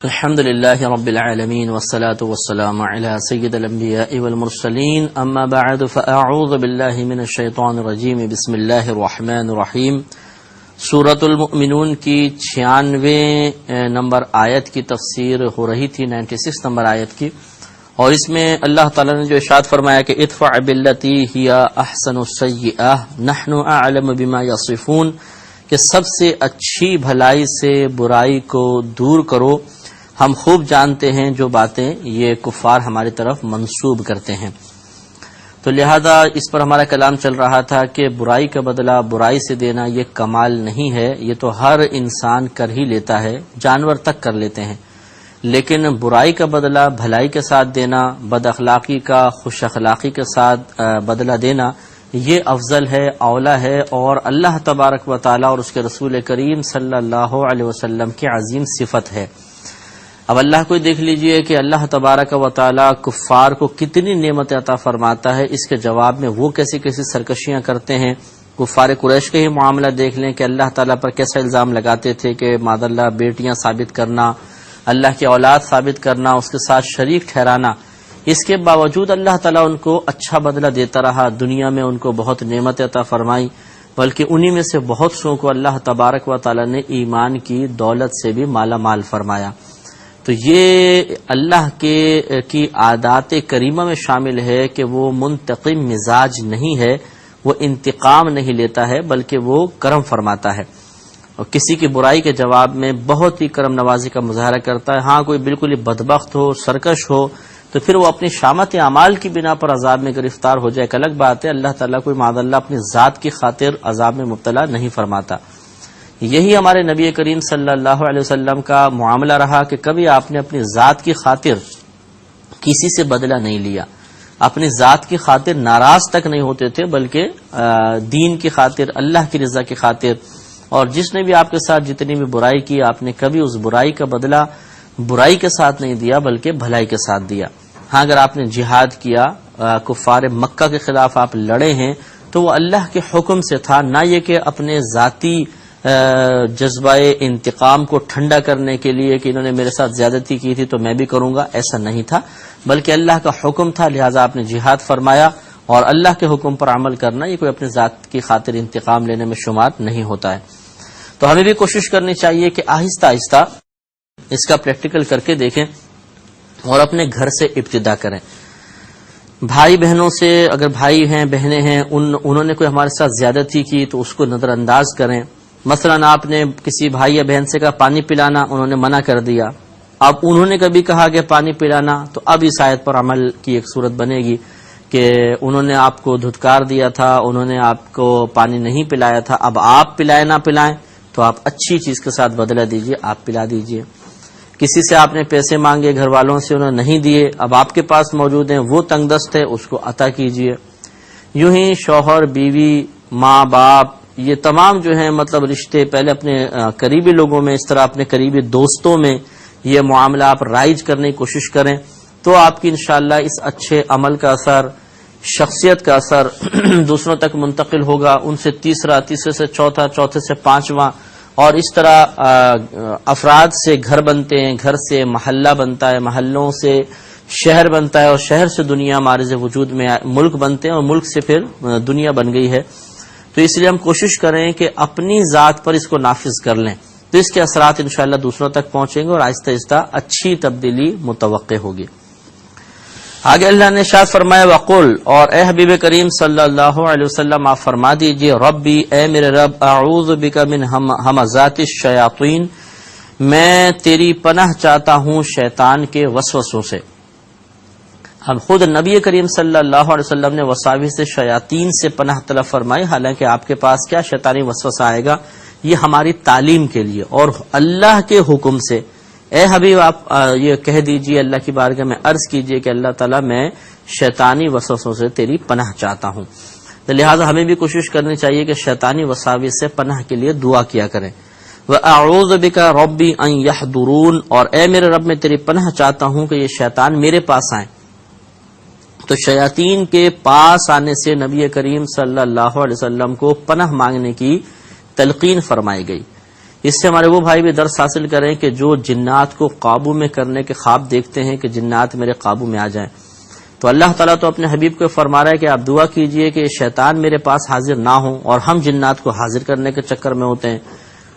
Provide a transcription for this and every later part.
الحمد لله رب العالمين والصلاة والسلام على سيد الأنبياء والمرسلين أما بعد فأعوذ بالله من الشيطان الرجيم بسم الله الرحمن الرحيم سورة المؤمنون کی 96 نمبر آیت کی تفسیر ہو رہی تھی، 96 نمبر آیت کی، اور اس میں اللہ تعالیٰ نے جو ارشاد فرمایا کہ ادفع باللتی ہی احسن السیئہ نحن اعلم بما یصفون، کہ سب سے اچھی بھلائی سے برائی کو دور کرو، ہم خوب جانتے ہیں جو باتیں یہ کفار ہماری طرف منسوب کرتے ہیں۔ تو لہذا اس پر ہمارا کلام چل رہا تھا کہ برائی کا بدلہ برائی سے دینا یہ کمال نہیں ہے، یہ تو ہر انسان کر ہی لیتا ہے، جانور تک کر لیتے ہیں، لیکن برائی کا بدلہ بھلائی کے ساتھ دینا، بد اخلاقی کا خوش اخلاقی کے ساتھ بدلہ دینا، یہ افضل ہے، اولا ہے، اور اللہ تبارک و تعالیٰ اور اس کے رسول کریم صلی اللہ علیہ وسلم کی عظیم صفت ہے۔ اب اللہ کو دیکھ لیجئے کہ اللہ تبارک و تعالیٰ کفار کو کتنی نعمت عطا فرماتا ہے، اس کے جواب میں وہ کیسی کیسی سرکشیاں کرتے ہیں۔ کفار قریش کا ہی معاملہ دیکھ لیں کہ اللہ تعالیٰ پر کیسا الزام لگاتے تھے کہ معاذ اللہ بیٹیاں ثابت کرنا، اللہ کی اولاد ثابت کرنا، اس کے ساتھ شریک ٹھہرانا، اس کے باوجود اللہ تعالیٰ ان کو اچھا بدلہ دیتا رہا، دنیا میں ان کو بہت نعمت عطا فرمائی، بلکہ انہی میں سے بہت سو کو اللہ تبارک و تعالیٰ نے ایمان کی دولت سے بھی مالا مال فرمایا۔ تو یہ اللہ کی عادات کریمہ میں شامل ہے کہ وہ منتقم مزاج نہیں ہے، وہ انتقام نہیں لیتا ہے، بلکہ وہ کرم فرماتا ہے، اور کسی کی برائی کے جواب میں بہت ہی کرم نوازی کا مظاہرہ کرتا ہے۔ ہاں کوئی بالکل ہی بدبخت ہو، سرکش ہو، تو پھر وہ اپنی شامت اعمال کی بنا پر عذاب میں گرفتار ہو جائے، ایک الگ بات ہے۔ اللہ تعالیٰ کوئی معاذ اللہ اپنی ذات کی خاطر عذاب میں مبتلا نہیں فرماتا۔ یہی ہمارے نبی کریم صلی اللہ علیہ وسلم کا معاملہ رہا کہ کبھی آپ نے اپنی ذات کی خاطر کسی سے بدلہ نہیں لیا، اپنی ذات کی خاطر ناراض تک نہیں ہوتے تھے، بلکہ دین کی خاطر، اللہ کی رضا کی خاطر، اور جس نے بھی آپ کے ساتھ جتنی بھی برائی کی، آپ نے کبھی اس برائی کا بدلہ برائی کے ساتھ نہیں دیا بلکہ بھلائی کے ساتھ دیا۔ ہاں اگر آپ نے جہاد کیا، کفار مکہ کے خلاف آپ لڑے ہیں، تو وہ اللہ کے حکم سے تھا، نہ یہ کہ اپنے ذاتی جذبہ انتقام کو ٹھنڈا کرنے کے لیے کہ انہوں نے میرے ساتھ زیادتی کی تھی تو میں بھی کروں گا، ایسا نہیں تھا، بلکہ اللہ کا حکم تھا، لہٰذا آپ نے جہاد فرمایا، اور اللہ کے حکم پر عمل کرنا یہ کوئی اپنے ذات کی خاطر انتقام لینے میں شمار نہیں ہوتا ہے۔ تو ہمیں بھی کوشش کرنی چاہیے کہ آہستہ آہستہ اس کا پریکٹیکل کر کے دیکھیں اور اپنے گھر سے ابتدا کریں۔ بھائی بہنوں سے، اگر بھائی ہیں بہنیں ہیں، انہوں نے کوئی ہمارے ساتھ زیادتی کی تو اس کو نظر انداز کریں۔ مثلا آپ نے کسی بھائی یا بہن سے کہا پانی پلانا، انہوں نے منع کر دیا، اب انہوں نے کبھی کہا کہ پانی پلانا، تو اب اس آیت پر عمل کی ایک صورت بنے گی کہ انہوں نے آپ کو دھتکار دیا تھا، انہوں نے آپ کو پانی نہیں پلایا تھا، اب آپ پلائیں نہ پلائیں تو آپ اچھی چیز کے ساتھ بدلہ دیجئے، آپ پلا دیجئے۔ کسی سے آپ نے پیسے مانگے گھر والوں سے، انہوں نے نہیں دیے، اب آپ کے پاس موجود ہیں، وہ تنگ دست ہے، اس کو عطا کیجئے۔ یوں ہی شوہر بیوی، ماں باپ، یہ تمام جو ہیں مطلب رشتے، پہلے اپنے قریبی لوگوں میں، اس طرح اپنے قریبی دوستوں میں یہ معاملہ آپ رائج کرنے کی کوشش کریں، تو آپ کی انشاءاللہ اس اچھے عمل کا اثر، شخصیت کا اثر دوسروں تک منتقل ہوگا، ان سے تیسرا، تیسرے سے چوتھا، چوتھے سے پانچواں، اور اس طرح افراد سے گھر بنتے ہیں، گھر سے محلہ بنتا ہے، محلوں سے شہر بنتا ہے، اور شہر سے دنیا معرض وجود میں ملک بنتے ہیں، اور ملک سے پھر دنیا بن گئی ہے۔ تو اس لیے ہم کوشش کریں کہ اپنی ذات پر اس کو نافذ کر لیں، تو اس کے اثرات انشاءاللہ دوسروں تک پہنچیں گے، اور آہستہ آہستہ اچھی تبدیلی متوقع ہوگی۔ آگے اللہ نے ارشاد فرمایا وقل، اور اے حبیب کریم صلی اللہ علیہ وسلم آپ فرما دیجئے ربی، اے میرے رب، اعوذ بک من ہمزات الشیاطین، میں تیری پناہ چاہتا ہوں شیطان کے وسوسوں سے۔ اب خود نبی کریم صلی اللہ علیہ وسلم نے وساوس شیاطین سے پناہ طلب فرمائی، حالانکہ آپ کے پاس کیا شیطانی وسوسہ آئے گا، یہ ہماری تعلیم کے لیے اور اللہ کے حکم سے۔ اے حبیب آپ یہ کہہ دیجئے، اللہ کی بارگاہ میں عرض کیجئے کہ اللہ تعالیٰ میں شیطانی وسوسوں سے تیری پناہ چاہتا ہوں۔ تو لہٰذا ہمیں بھی کوشش کرنی چاہیے کہ شیطانی وساوس سے پناہ کے لیے دعا کیا کریں۔ وَأَعُوذُ بِكَ رَبِّ أَن يَحْضُرُونَ، اور اے میرے رب میں تیری پناہ چاہتا ہوں کہ یہ شیطان میرے پاس آئیں۔ تو شیاطین کے پاس آنے سے نبی کریم صلی اللہ علیہ وسلم کو پناہ مانگنے کی تلقین فرمائی گئی اس سے ہمارے وہ بھائی بھی درس حاصل کریں کہ جو جنات کو قابو میں کرنے کے خواب دیکھتے ہیں کہ جنات میرے قابو میں آ جائیں، تو اللہ تعالیٰ تو اپنے حبیب کو فرما رہا ہے کہ آپ دعا کیجئے کہ شیطان میرے پاس حاضر نہ ہوں، اور ہم جنات کو حاضر کرنے کے چکر میں ہوتے ہیں.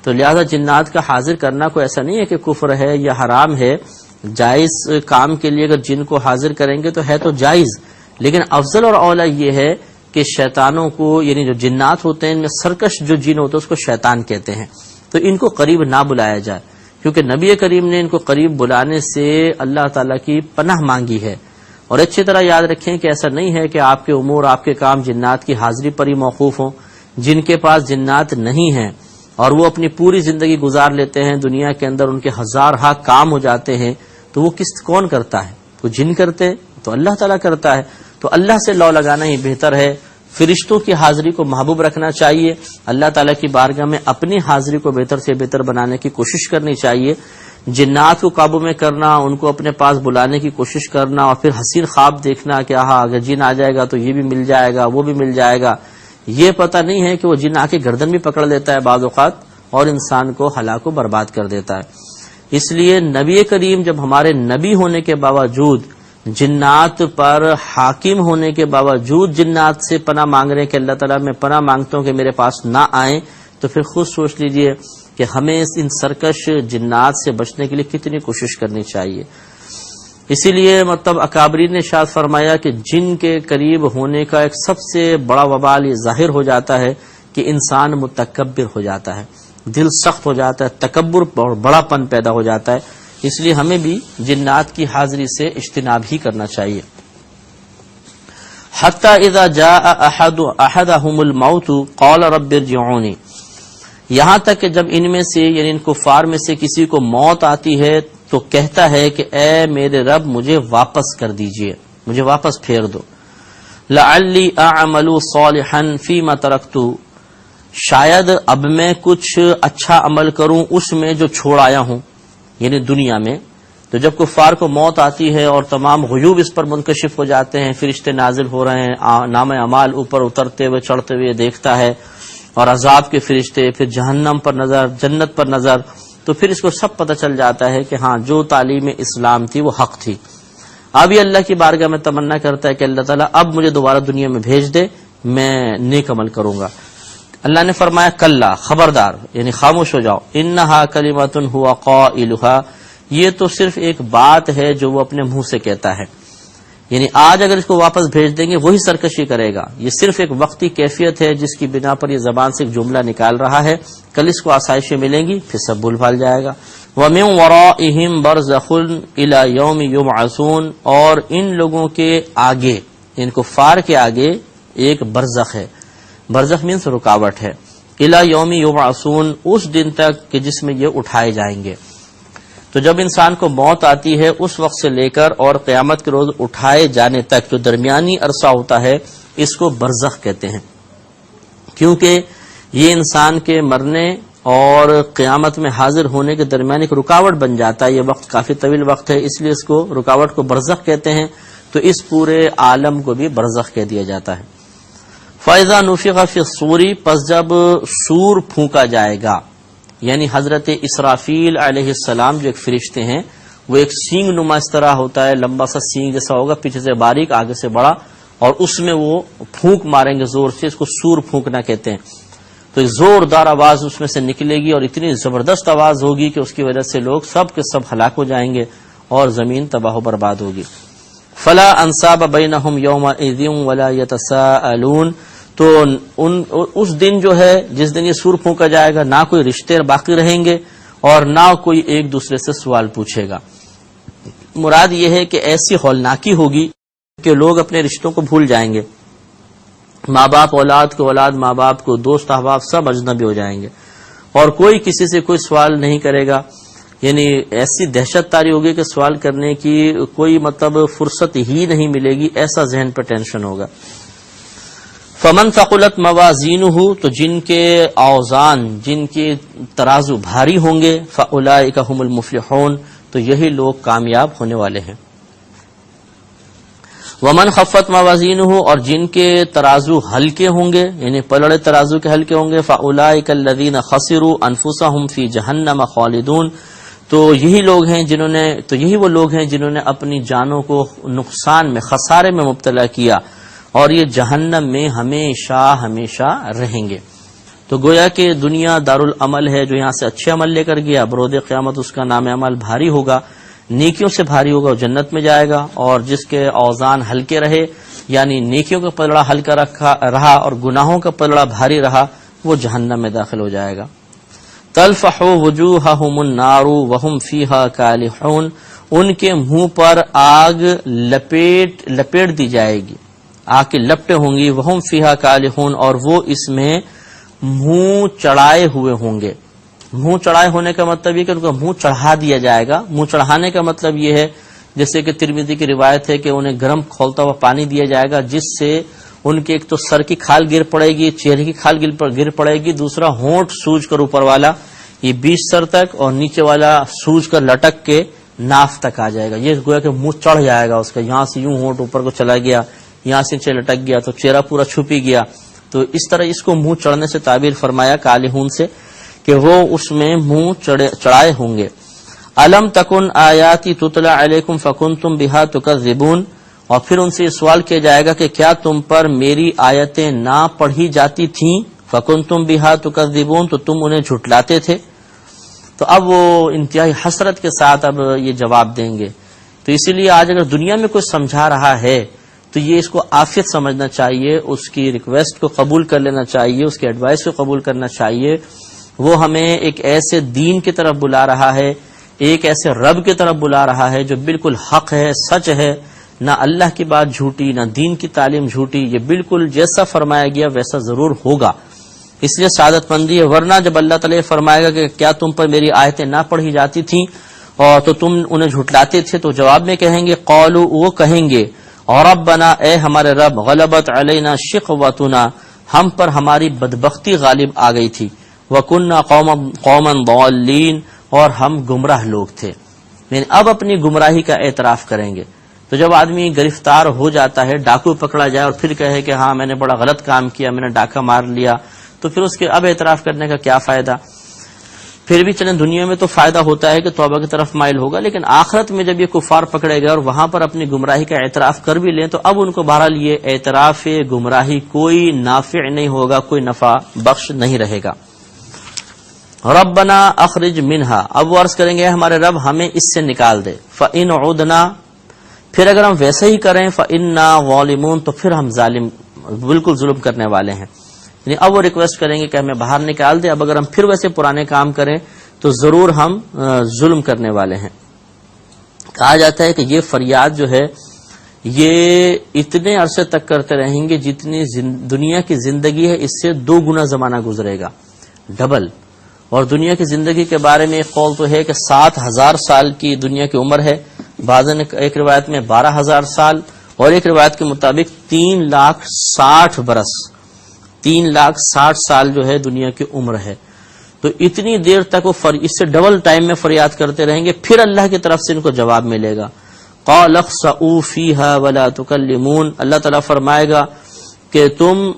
تو لہذا جنات کا حاضر کرنا کوئی ایسا نہیں ہے کہ کفر ہے یا حرام ہے. جائز کام کے لیے اگر جن کو حاضر کریں گے تو ہے تو جائز، لیکن افضل اور اولا یہ ہے کہ شیطانوں کو، یعنی جو جنات ہوتے ہیں ان میں سرکش جو جن ہوتے ہیں اس کو شیطان کہتے ہیں، تو ان کو قریب نہ بلایا جائے، کیونکہ نبی کریم نے ان کو قریب بلانے سے اللہ تعالیٰ کی پناہ مانگی ہے. اور اچھی طرح یاد رکھیں کہ ایسا نہیں ہے کہ آپ کے امور، آپ کے کام جنات کی حاضری پر ہی موقوف ہوں. جن کے پاس جنات نہیں ہیں اور وہ اپنی پوری زندگی گزار لیتے ہیں دنیا کے اندر، ان کے ہزارہا کام ہو جاتے ہیں، تو وہ کون کرتا ہے؟ وہ جن کرتے ہیں تو اللہ تعالیٰ کرتا ہے. تو اللہ سے لو لگانا ہی بہتر ہے. فرشتوں کی حاضری کو محبوب رکھنا چاہیے، اللہ تعالیٰ کی بارگاہ میں اپنی حاضری کو بہتر سے بہتر بنانے کی کوشش کرنی چاہیے. جنات کو قابو میں کرنا، ان کو اپنے پاس بلانے کی کوشش کرنا، اور پھر حسین خواب دیکھنا کہ اگر جن آ جائے گا تو یہ بھی مل جائے گا، وہ بھی مل جائے گا، یہ پتہ نہیں ہے کہ وہ جن آ کے گردن بھی پکڑ لیتا ہے بعض اوقات اور انسان کو ہلاک و برباد کر دیتا ہے. اس لیے نبی کریم جب ہمارے نبی ہونے کے باوجود، جنات پر حاکم ہونے کے باوجود جنات سے پناہ مانگ رہے ہیں کہ اللہ تعالیٰ میں پناہ مانگتا ہوں کہ میرے پاس نہ آئیں، تو پھر خود سوچ لیجئے کہ ہمیں ان سرکش جنات سے بچنے کے لیے کتنی کوشش کرنی چاہیے. اسی لیے اکابرین نے ارشاد فرمایا کہ جن کے قریب ہونے کا ایک سب سے بڑا وبال یہ ظاہر ہو جاتا ہے کہ انسان متکبر ہو جاتا ہے، دل سخت ہو جاتا ہے، تکبر اور بڑا پن پیدا ہو جاتا ہے. اس لیے ہمیں بھی جنات کی حاضری سے اجتناب ہی کرنا چاہیے. حتی اذا جاء احدهم الموت قال رب ارجعونی، یہاں تک کہ جب ان میں سے، یعنی ان کفار میں سے کسی کو موت آتی ہے تو کہتا ہے کہ اے میرے رب مجھے واپس کر دیجئے، مجھے واپس پھیر دو. لعلی اعمل صالحا فیما ترکت، شاید اب میں کچھ اچھا عمل کروں اس میں جو چھوڑ آیا ہوں، یعنی دنیا میں. تو جب کفار کو موت آتی ہے اور تمام غیوب اس پر منکشف ہو جاتے ہیں، فرشتے نازل ہو رہے ہیں، نام اعمال اوپر اترتے ہوئے چڑھتے ہوئے دیکھتا ہے، اور عذاب کے فرشتے، پھر جہنم پر نظر، جنت پر نظر، تو پھر اس کو سب پتہ چل جاتا ہے کہ ہاں جو تعلیم اسلام تھی وہ حق تھی. اب یہ اللہ کی بارگاہ میں تمنا کرتا ہے کہ اللہ تعالیٰ اب مجھے دوبارہ دنیا میں بھیج دے، میں نیک عمل کروں گا. اللہ نے فرمایا کلا، خبردار، یعنی خاموش ہو جاؤ، انہا کلمۃ ہوا قائلھا، یہ تو صرف ایک بات ہے جو وہ اپنے منہ سے کہتا ہے. یعنی آج اگر اس کو واپس بھیج دیں گے وہی سرکشی کرے گا، یہ صرف ایک وقتی کیفیت ہے جس کی بنا پر یہ زبان سے ایک جملہ نکال رہا ہے، کل اس کو آسائشیں ملیں گی پھر سب بھول بھال جائے گا. وَمِن وَرَائِهِمْ بَرْزَخٌ إِلَى يَوْمِ يُبْعَثُونَ، اور ان لوگوں کے آگے، ان کفار کے آگے ایک برزخ ہے. برزخ مینس رکاوٹ ہے. إِلَى يَوْمِ يُبْعَثُونَ، اس دن تک کہ جس میں یہ اٹھائے جائیں گے. تو جب انسان کو موت آتی ہے اس وقت سے لے کر اور قیامت کے روز اٹھائے جانے تک جو درمیانی عرصہ ہوتا ہے اس کو برزخ کہتے ہیں، کیونکہ یہ انسان کے مرنے اور قیامت میں حاضر ہونے کے درمیان ایک رکاوٹ بن جاتا ہے. یہ وقت کافی طویل وقت ہے، اس لیے اس کو رکاوٹ کو برزخ کہتے ہیں. تو اس پورے عالم کو بھی برزخ کہہ دیا جاتا ہے. فَإِذَا نُفِخَ فِي الصُّورِ، پس جب سور پھونکا جائے گا، یعنی حضرت اسرافیل علیہ السلام جو ایک فرشتے ہیں، وہ ایک سینگ نما اس طرح ہوتا ہے، لمبا سا سینگ جیسا ہوگا، پیچھے سے باریک آگے سے بڑا، اور اس میں وہ پھونک ماریں گے زور سے، اس کو سور پھونکنا کہتے ہیں. تو زوردار آواز اس میں سے نکلے گی اور اتنی زبردست آواز ہوگی کہ اس کی وجہ سے لوگ سب کے سب ہلاک ہو جائیں گے اور زمین تباہ و برباد ہوگی. فلا انصاب بینہم یومئذ ولا یتساءلون، تو اس دن جو ہے جس دن یہ سور پھونکا جائے گا، نہ کوئی رشتے باقی رہیں گے اور نہ کوئی ایک دوسرے سے سوال پوچھے گا. مراد یہ ہے کہ ایسی ہولناکی ہوگی کہ لوگ اپنے رشتوں کو بھول جائیں گے، ماں باپ اولاد کو، اولاد ماں باپ کو، دوست احباب سب اجنبی ہو جائیں گے، اور کوئی کسی سے کوئی سوال نہیں کرے گا. یعنی ایسی دہشت طاری ہوگی کہ سوال کرنے کی کوئی فرصت ہی نہیں ملے گی، ایسا ذہن پہ ٹینشن ہوگا. فمن ثقلت موازینہ، تو جن کے اوزان، جن کے ترازو بھاری ہوں گے، فاولئک هم المفلحون، تو یہی لوگ کامیاب ہونے والے ہیں. ومن خفت موازینہ، اور جن کے ترازو ہلکے ہوں گے، یعنی پلڑے ترازو کے ہلکے ہوں گے، فاولئک الذین خسروا انفسهم فی جہنم خالدون، تو یہی وہ لوگ ہیں جنہوں نے اپنی جانوں کو نقصان میں، خسارے میں مبتلا کیا، اور یہ جہنم میں ہمیشہ ہمیشہ رہیں گے۔ تو گویا کہ دنیا دارالعمل ہے، جو یہاں سے اچھے عمل لے کر گیا، برود قیامت اس کا نام عمل بھاری ہوگا، نیکیوں سے بھاری ہوگا، وہ جنت میں جائے گا، اور جس کے اوزان ہلکے رہے، یعنی نیکیوں کا پلڑا ہلکا رہا اور گناہوں کا پلڑا بھاری رہا، وہ جہنم میں داخل ہو جائے گا۔ تلفح وجوہہم النار وہم فیہا کالحون، ان کے منہ پر آگ لپیٹ دی جائے گی، آگ کی لپٹیں ہوں گی، وہم فیہا کالحون، اور وہ اس میں منہ چڑھائے ہوئے ہوں گے۔ منہ چڑھائے ہونے کا مطلب یہ کہ ان کا منہ چڑھا دیا جائے گا۔ منہ چڑھانے کا مطلب یہ ہے، جیسے کہ ترمذی کی روایت ہے کہ انہیں گرم کھولتا ہوا پانی دیا جائے گا، جس سے ان کے ایک تو سر کی کھال گر پڑے گی، چہرے کی کھال گر پڑے گی، دوسرا ہونٹ سوج کر اوپر والا یہ 20 سر تک، اور نیچے والا سوج کر لٹک کے ناف تک آ جائے گا۔ یہ گویا کہ منہ چڑھ جائے گا اس کا، یہاں سے یوں ہونٹ اوپر کو چلا گیا، یہاں سے نیچے لٹک گیا تو چہرہ پورا چھپ ہی گیا۔ تو اس طرح اس کو منہ چڑھنے سے تعبیر فرمایا کالحون سے، کہ وہ اس میں منہ چڑھائے ہوں گے۔ الم تکن آیاتی تتلی علیکم فکنتم بہا تکذبون، اور پھر ان سے یہ سوال کیا جائے گا کہ کیا تم پر میری آیتیں نہ پڑھی جاتی تھیں، فکنتم بہا تکذبون، تو تم انہیں جھٹلاتے تھے۔ تو اب وہ انتہائی حسرت کے ساتھ اب یہ جواب دیں گے۔ تو اسی لیے آج اگر دنیا میں کوئی سمجھا رہا ہے تو یہ اس کو عافیت سمجھنا چاہیے، اس کی ریکویسٹ کو قبول کر لینا چاہیے، اس کی ایڈوائس کو قبول کرنا چاہیے۔ وہ ہمیں ایک ایسے دین کی طرف بلا رہا ہے، ایک ایسے رب کی طرف بلا رہا ہے جو بالکل حق ہے، سچ ہے، نہ اللہ کی بات جھوٹی، نہ دین کی تعلیم جھوٹی، یہ بالکل جیسا فرمایا گیا ویسا ضرور ہوگا۔ اس لیے سعادت مندی ہے، ورنہ جب اللہ تعالیٰ فرمائے گا کہ کیا تم پر میری آیتیں نہ پڑھی جاتی تھیں اور تو تم انہیں جھٹلاتے تھے، تو جواب میں کہیں گے قالوا، وہ کہیں گے اور ربنا، اے ہمارے رب، غلبت علینا شقوتنا، ہم پر ہماری بدبختی غالب آ گئی تھی، وَكُنَّا قَوْمًا ضَالِّينَ، اور ہم گمراہ لوگ تھے، یعنی اب اپنی گمراہی کا اعتراف کریں گے۔ تو جب آدمی گرفتار ہو جاتا ہے، ڈاکو پکڑا جائے اور پھر کہے کہ ہاں میں نے بڑا غلط کام کیا، میں نے ڈاکہ مار لیا، تو پھر اس کے اب اعتراف کرنے کا کیا فائدہ؟ پھر بھی چلیں دنیا میں تو فائدہ ہوتا ہے کہ توبہ کی طرف مائل ہوگا، لیکن آخرت میں جب یہ کفار پکڑے گئے اور وہاں پر اپنی گمراہی کا اعتراف کر بھی لیں تو اب ان کو بہرحال یہ اعتراف گمراہی کوئی نافع نہیں ہوگا، کوئی نفع بخش نہیں رہے گا۔ ربنا اخرج منہا، اب وہ عرض کریں گے ہمارے رب ہمیں اس سے نکال دے، فإن عدنا، پھر اگر ہم ویسے ہی کریں، فإنا ظالمون، تو پھر ہم ظالم، بالکل ظلم کرنے والے ہیں۔ یعنی اب وہ ریکویسٹ کریں گے کہ ہمیں باہر نکال دے، اب اگر ہم پھر ویسے پرانے کام کریں تو ضرور ہم ظلم کرنے والے ہیں۔ کہا جاتا ہے کہ یہ فریاد جو ہے یہ اتنے عرصے تک کرتے رہیں گے جتنی دنیا کی زندگی ہے اس سے 2 گنا زمانہ گزرے گا، ڈبل۔ اور دنیا کی زندگی کے بارے میں ایک قول تو ہے کہ 7000 سال کی دنیا کی عمر ہے، بعض نے ایک روایت میں 12000 سال، اور ایک روایت کے مطابق 3,60,000 برس، 3,60,000 سال جو ہے دنیا کی عمر ہے۔ تو اتنی دیر تک وہ اس سے ڈبل ٹائم میں فریاد کرتے رہیں گے، پھر اللہ کی طرف سے ان کو جواب ملے گا۔ قال اخسئوا فیہا ولا تکلمون، اللہ تعالیٰ فرمائے گا کہ تم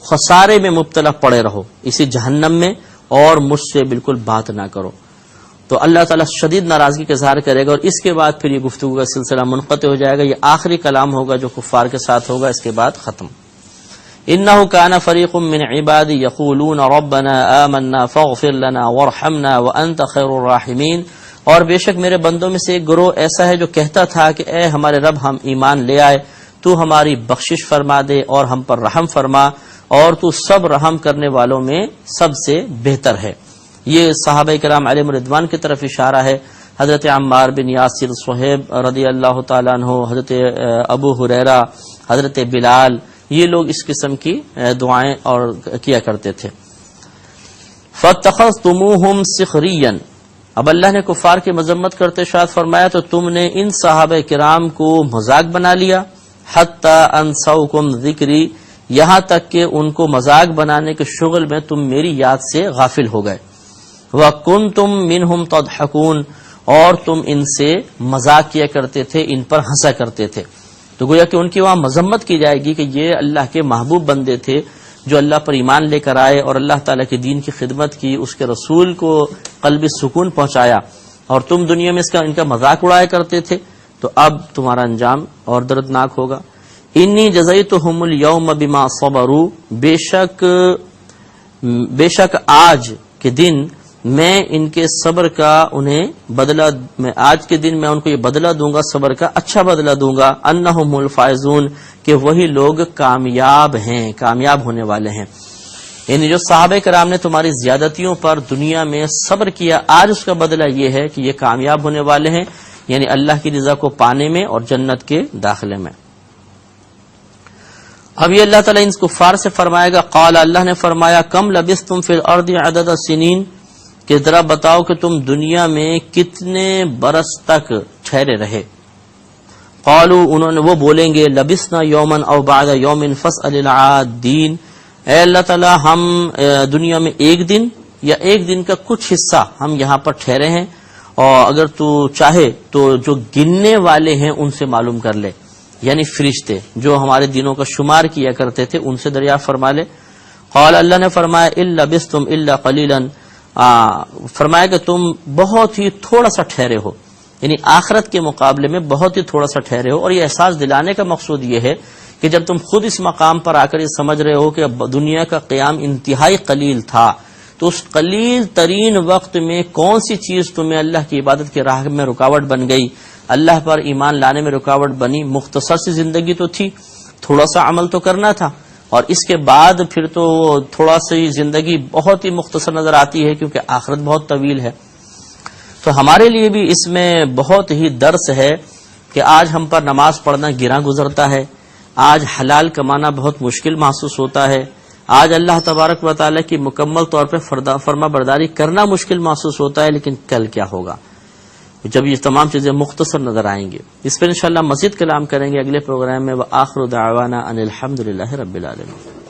خسارے میں مبتلا پڑے رہو اسی جہنم میں اور مجھ سے بالکل بات نہ کرو۔ تو اللہ تعالیٰ شدید ناراضگی کا اظہار کرے گا، اور اس کے بعد پھر یہ گفتگو کا سلسلہ منقطع ہو جائے گا۔ یہ آخری کلام ہوگا جو کفار کے ساتھ ہوگا، اس کے بعد ختم۔ انه كان فريق من عبادي يقولون ربنا آمنا فاغفر لنا وارحمنا وانت خير الراحمين، اور بے شک میرے بندوں میں سے ایک گروہ ایسا ہے جو کہتا تھا کہ اے ہمارے رب ہم ایمان لے آئے، تو ہماری بخشش فرما دے اور ہم پر رحم فرما، اور تو سب رحم کرنے والوں میں سب سے بہتر ہے۔ یہ صحابہ کرام علیہم رضوان کی طرف اشارہ ہے۔ حضرت عمار بن یاسر، صہیب رضی اللہ تعالیٰ عنہ، حضرت ابو ہریرہ، حضرت بلال، یہ لوگ اس قسم کی دعائیں اور کیا کرتے تھے۔ فَاتَّخَذْتُمُوهُمْ سِخْرِيًّا، اب اللہ نے کفار کی مذمت کرتے شاد فرمایا تو تم نے ان صحابہ کرام کو مذاق بنا لیا، حَتَّى أَنْسَوْكُمْ ذِكْرِي، یہاں تک کہ ان کو مذاق بنانے کے شغل میں تم میری یاد سے غافل ہو گئے۔ وَكُنْتُمْ مِنْهُمْ تَضْحَكُونَ، اور تم ان سے مذاق کیا کرتے تھے، ان پر ہنسا کرتے تھے. تو گویا کہ ان کی وہاں مذمت کی جائے گی کہ یہ اللہ کے محبوب بندے تھے جو اللہ پر ایمان لے کر آئے اور اللہ تعالیٰ کے دین کی خدمت کی، اس کے رسول کو قلبی سکون پہنچایا، اور تم دنیا میں ان کا مذاق اڑایا کرتے تھے. تو اب تمہارا انجام اور دردناک ہوگا. انی جزیتہم الیوم بما صبروا، بے شک آج کے دن میں ان کے صبر کا انہیں بدلہ، میں آج کے دن میں ان کو یہ بدلہ دوں گا، صبر کا اچھا بدلہ دوں گا. انہم الفائزون، کہ وہی لوگ کامیاب ہیں، کامیاب ہونے والے ہیں. یعنی جو صحابہ کرام نے تمہاری زیادتیوں پر دنیا میں صبر کیا، آج اس کا بدلہ یہ ہے کہ یہ کامیاب ہونے والے ہیں، یعنی اللہ کی رضا کو پانے میں اور جنت کے داخلے میں. اب یہ اللہ تعالیٰ ان کفار سے فرمائے گا، قال، اللہ نے فرمایا، کم لبثتم فی الارض عدد السنین، کہ ذرا بتاؤ کہ تم دنیا میں کتنے برس تک ٹھہرے رہے. قالوا، انہوں نے وہ بولیں گے، لبثنا یوما او بعد یوم فاسأل العادین، اے اللہ تعالیٰ ہم دنیا میں ایک دن یا ایک دن کا کچھ حصہ ہم یہاں پر ٹھہرے ہیں، اور اگر تو چاہے تو جو گننے والے ہیں ان سے معلوم کر لے، یعنی فرشتے جو ہمارے دنوں کا شمار کیا کرتے تھے ان سے دریافت فرما لے. قال، اللہ نے فرمایا، الا لبثتم الا قلیلا، فرمایا کہ تم بہت ہی تھوڑا سا ٹھہرے ہو، یعنی آخرت کے مقابلے میں بہت ہی تھوڑا سا ٹھہرے ہو. اور یہ احساس دلانے کا مقصود یہ ہے کہ جب تم خود اس مقام پر آ کر یہ سمجھ رہے ہو کہ دنیا کا قیام انتہائی قلیل تھا، تو اس قلیل ترین وقت میں کون سی چیز تمہیں اللہ کی عبادت کی راہ میں رکاوٹ بن گئی، اللہ پر ایمان لانے میں رکاوٹ بنی. مختصر سی زندگی تو تھی، تھوڑا سا عمل تو کرنا تھا، اور اس کے بعد پھر تو تھوڑا سی زندگی بہت ہی مختصر نظر آتی ہے کیونکہ آخرت بہت طویل ہے. تو ہمارے لیے بھی اس میں بہت ہی درس ہے کہ آج ہم پر نماز پڑھنا گراں گزرتا ہے، آج حلال کمانا بہت مشکل محسوس ہوتا ہے، آج اللہ تبارک و تعالیٰ کی مکمل طور پہ فرما برداری کرنا مشکل محسوس ہوتا ہے. لیکن کل کیا ہوگا جب یہ تمام چیزیں مختصر نظر آئیں گے؟ اس پر انشاءاللہ مزید کلام کریں گے اگلے پروگرام میں. وآخر دعوانا ان الحمدللہ رب العالمین.